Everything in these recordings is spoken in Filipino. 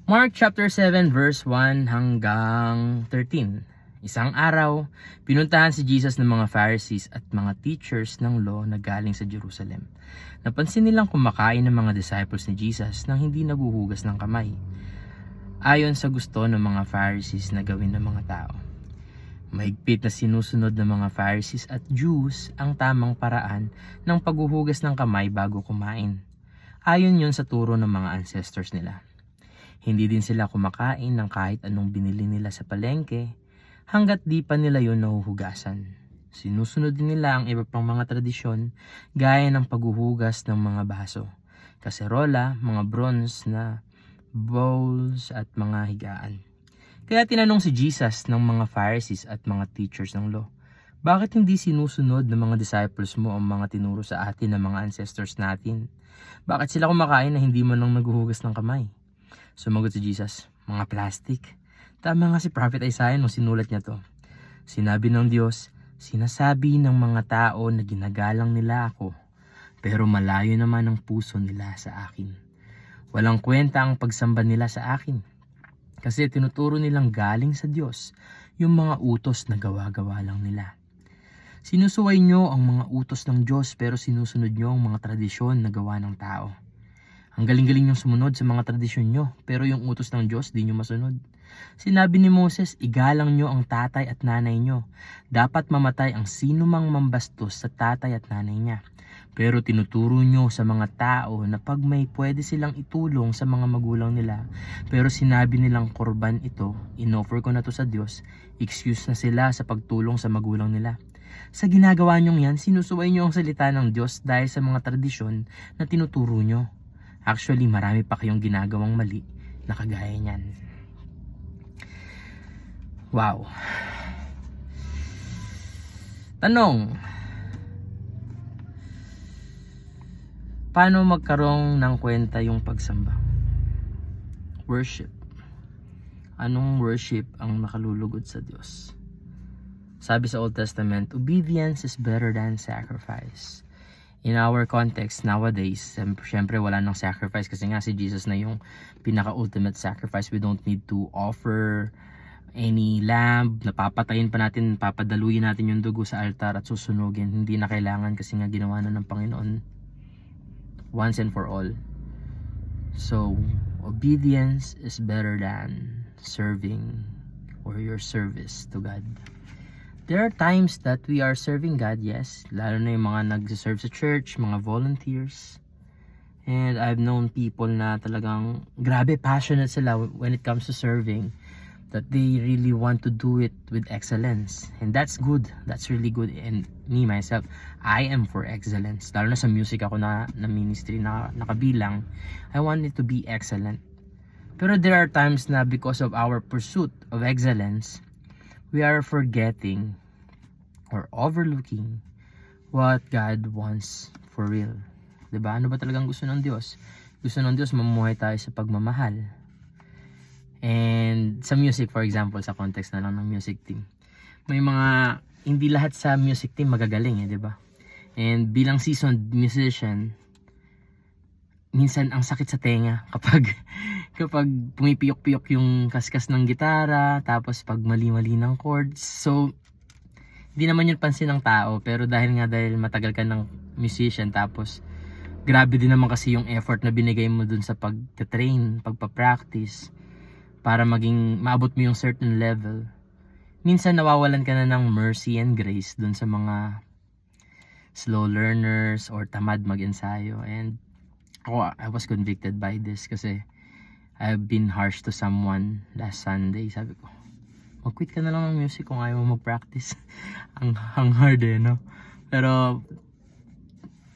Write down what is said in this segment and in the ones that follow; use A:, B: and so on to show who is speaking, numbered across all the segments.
A: Mark chapter 7 verse 1 hanggang 13. Isang araw, pinuntahan si Jesus ng mga Pharisees at mga teachers ng law na galing sa Jerusalem. Napansin nilang kumakain ng mga disciples ni Jesus nang hindi naguhugas ng kamay, ayon sa gusto ng mga Pharisees na gawin ng mga tao. Mahigpit na sinusunod ng mga Pharisees at Jews ang tamang paraan ng paghuhugas ng kamay bago kumain. Ayon yun sa turo ng mga ancestors nila. Hindi din sila kumakain ng kahit anong binili nila sa palengke hanggat di pa nila yun nahuhugasan. Sinusunod din nila ang iba pang mga tradisyon gaya ng paghuhugas ng mga baso, kaserola, mga bronze na bowls at mga higaan. Kaya tinanong si Jesus ng mga Pharisees at mga teachers ng law, bakit hindi sinusunod ng mga disciples mo ang mga tinuro sa atin ng mga ancestors natin? Bakit sila kumakain na hindi man lang naghuhugas ng kamay? Sumagot si Jesus, mga plastic. Tama nga si Prophet Isaiah nung sinulat niya to. Sinabi ng Diyos, sinasabi ng mga tao na ginagalang nila ako, pero malayo naman ang puso nila sa akin. Walang kwenta ang pagsamba nila sa akin, kasi tinuturo nilang galing sa Diyos yung mga utos na gawa-gawa lang nila. Sinusuway nyo ang mga utos ng Diyos pero sinusunod nyo ang mga tradisyon na gawa ng tao. Ang galing-galing niyong sumunod sa mga tradisyon nyo, pero yung utos ng Diyos di nyo masunod. Sinabi ni Moses, igalang nyo ang tatay at nanay nyo. Dapat mamatay ang sino mang mambastos sa tatay at nanay niya. Pero tinuturo nyo sa mga tao na pag may pwede silang itulong sa mga magulang nila, pero sinabi nilang korban ito, inoffer ko na to sa Diyos, excuse na sila sa pagtulong sa magulang nila. Sa ginagawa nyong yan, sinusuway nyo ang salita ng Diyos dahil sa mga tradisyon na tinuturo nyo. Actually, marami pa kayong ginagawang mali na kagaya niyan. Wow. Tanong. Paano magkaroon ng kwenta yung pagsamba? Worship. Anong worship ang nakalulugod sa Diyos? Sabi sa Old Testament, obedience is better than sacrifice. In our context nowadays, syempre wala nang sacrifice kasi nga si Jesus na yung pinaka-ultimate sacrifice. We don't need to offer any lamb, napapatayin pa natin, papadaluyin natin yung dugo sa altar at susunugin. Hindi na kailangan kasi nga ginawa na ng Panginoon once and for all. So, obedience is better than serving or your service to God. There are times that we are serving God, yes. Lalo na yung mga nag-serve sa church, mga volunteers. And I've known people na talagang grabe passionate sila when it comes to serving. That they really want to do it with excellence. And that's good. That's really good. And me, myself, I am for excellence. Lalo na sa music ako na ministry na nakabilang. I want it to be excellent. Pero there are times na because of our pursuit of excellence, we are forgetting or overlooking what God wants for real. Diba? Ano ba talagang gusto ng Diyos? Gusto ng Diyos mamuhay tayo sa pagmamahal. And sa music, for example, sa context na lang ng music team, may mga, hindi lahat sa music team magagaling, diba? And bilang seasoned musician, minsan ang sakit sa tenga kapag pumipiyok-piyok yung kaskas ng gitara, tapos pag mali-mali ng chords. So, hindi naman yun pansin ng tao, pero dahil matagal ka ng musician, tapos grabe din naman kasi yung effort na binigay mo dun sa pag-train, pagpa-practice, para maabot mo yung certain level. Minsan nawawalan ka na ng mercy and grace dun sa mga slow learners or tamad mag-ensayo. And I was convicted by this kasi I've been harsh to someone last Sunday. Sabi ko, mag-quit ka na lang ng music kung ayaw mo mag-practice. ang hard no? Pero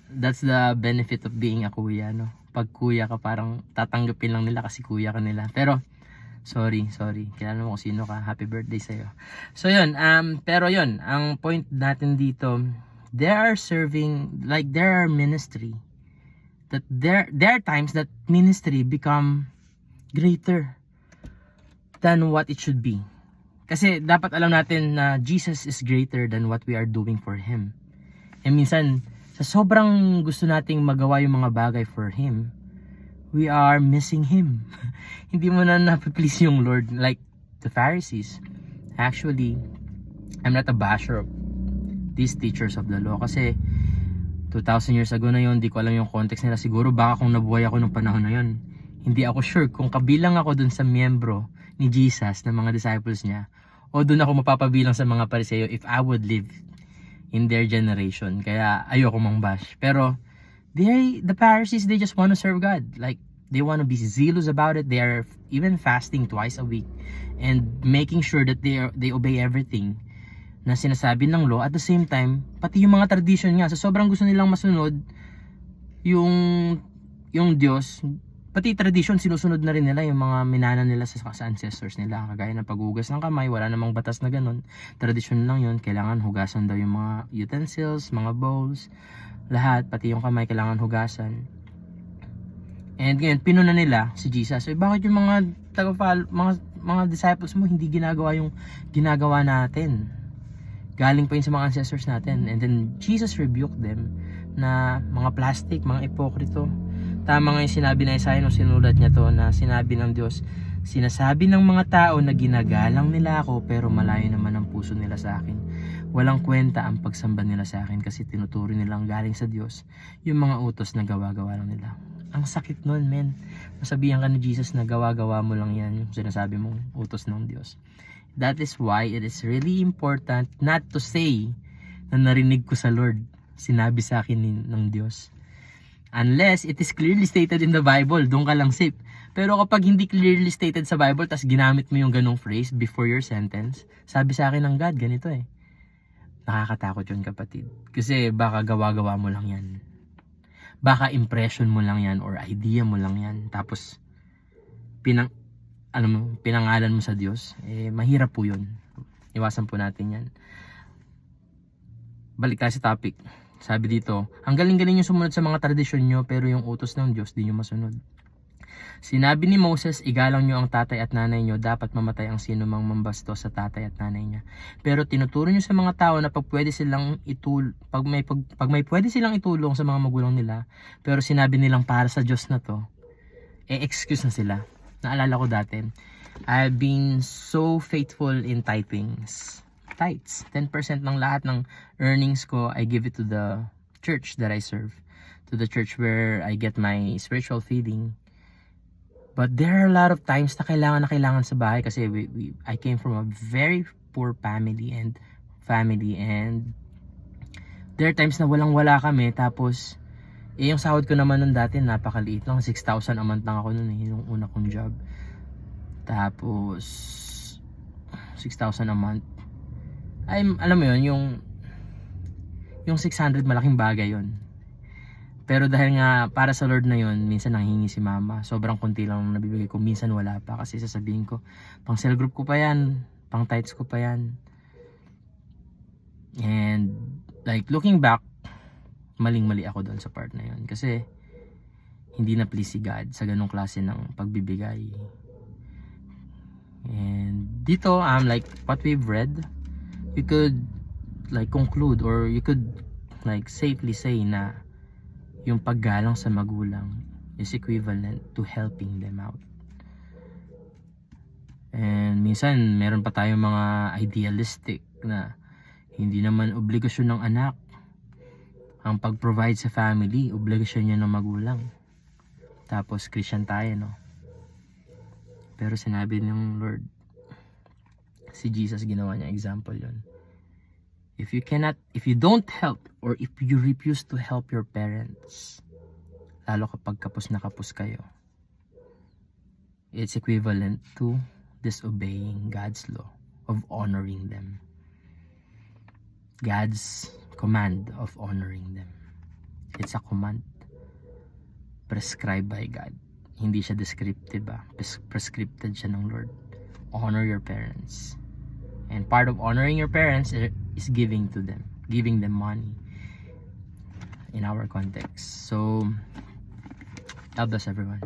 A: that's the benefit of being a kuya, no? Pag kuya ka, parang tatanggapin lang nila kasi kuya ka nila. Pero sorry, kilala mo kung sino ka, happy birthday sa'yo. So yun, pero yun, ang point natin dito, there are ministry that there are times that ministry become greater than what it should be. Kasi dapat alam natin na Jesus is greater than what we are doing for Him. And minsan, sa sobrang gusto nating magawa yung mga bagay for Him, we are missing Him. Hindi mo na napiplease yung Lord like the Pharisees. Actually, I'm not a basher of these teachers of the law kasi 2,000 years ago na yon, di ko alam yung context nila. Siguro baka kung nabuhay ako nung panahon na yon, hindi ako sure kung kabilang ako dun sa miyembro ni Jesus na mga disciples niya o dun ako mapapabilang sa mga Pariseo if I would live in their generation. Kaya ayoko mang bash. Pero the Pharisees, they just want to serve God. Like, they want to be zealous about it. They are even fasting twice a week and making sure that they obey everything na sinasabi ng law. At the same time, pati yung mga tradition nga, so sobrang gusto nilang masunod yung Diyos, pati tradition sinusunod na rin nila, yung mga minana nila sa ancestors nila, kagaya ng paghugas ng kamay. Wala namang batas na ganun, tradition lang yun. Kailangan hugasan daw yung mga utensils, mga bowls, lahat, pati yung kamay kailangan hugasan. And ngayon, pinuna nila si Jesus. So, bakit yung mga mga disciples mo hindi ginagawa yung ginagawa natin? Galing pa yun sa mga ancestors natin. And then, Jesus rebuked them na mga plastic, mga ipokrito. Tama nga yung sinabi na Isaiah nung sinulat niya to, na sinabi ng Diyos, sinasabi ng mga tao na ginagalang nila ako pero malayo naman ang puso nila sa akin. Walang kwenta ang pagsamba nila sa akin kasi tinuturo nilang galing sa Diyos yung mga utos na gawa-gawa lang nila. Ang sakit nun, men. Masabihan ka ni Jesus na gawa-gawa mo lang yan, yung sinasabi mong utos ng Diyos. That is why it is really important not to say na narinig ko sa Lord, sinabi sa akin ng Diyos. Unless it is clearly stated in the Bible, doon ka lang safe. Pero kapag hindi clearly stated sa Bible, tas ginamit mo yung ganong phrase before your sentence, sabi sa akin ng God, ganito eh. Nakakatakot yun, kapatid. Kasi baka gawa-gawa mo lang yan. Baka impression mo lang yan or idea mo lang yan. Tapos, pinangalan mo sa Diyos, mahirap po yun. Iwasan po natin yan. Balik tayo sa topic. Sabi dito, ang galing-galing yung sumunod sa mga tradisyon nyo, pero yung utos ng Diyos di nyo masunod. Sinabi ni Moses, igalang nyo ang tatay at nanay nyo, dapat mamatay ang sino mang mambastos sa tatay at nanay niya. Pero tinuturo nyo sa mga tao na pag may pwede silang itulong sa mga magulang nila, pero sinabi nilang para sa Diyos na to, excuse na sila. Naalala ko dati, I've been so faithful in tithings. Tithes. 10% ng lahat ng earnings ko, I give it to the church that I serve. To the church where I get my spiritual feeding. But there are a lot of times na kailangan sa bahay kasi I came from a very poor family and there are times na walang-wala kami, tapos yung sahod ko naman nun dati napakaliit lang, 6,000 a month lang ako nun yung una kong job. Tapos 6,000 a month. Alam mo yun, yung 600 malaking bagay yun. Pero dahil nga para sa Lord na yun, minsan nanghingi si mama. Sobrang konti lang nabibigay ko, minsan wala pa kasi sasabihin ko, pang cell group ko pa yan, pang tithes ko pa yan. And like looking back, maling-mali ako doon sa part na yun kasi hindi na please si God sa ganong klase ng pagbibigay. And dito, like what we've read, you could like conclude or you could like safely say na yung paggalang sa magulang is equivalent to helping them out. And minsan meron pa tayong mga idealistic na hindi naman obligasyon ng anak ang pag-provide sa family, obligasyon niya ng magulang. Tapos Christian tayo, no? Pero sinabi ng Lord, si Jesus ginawa niya example yon. If you don't help or if you refuse to help your parents, lalo kapag kapos na kapos kayo, it's equivalent to disobeying God's law of honoring them. God's command of honoring them. It's a command prescribed by God. Hindi siya descriptive, prescripted siya ng Lord. Honor your parents. And part of honoring your parents is giving them money in our context. So, God bless everyone.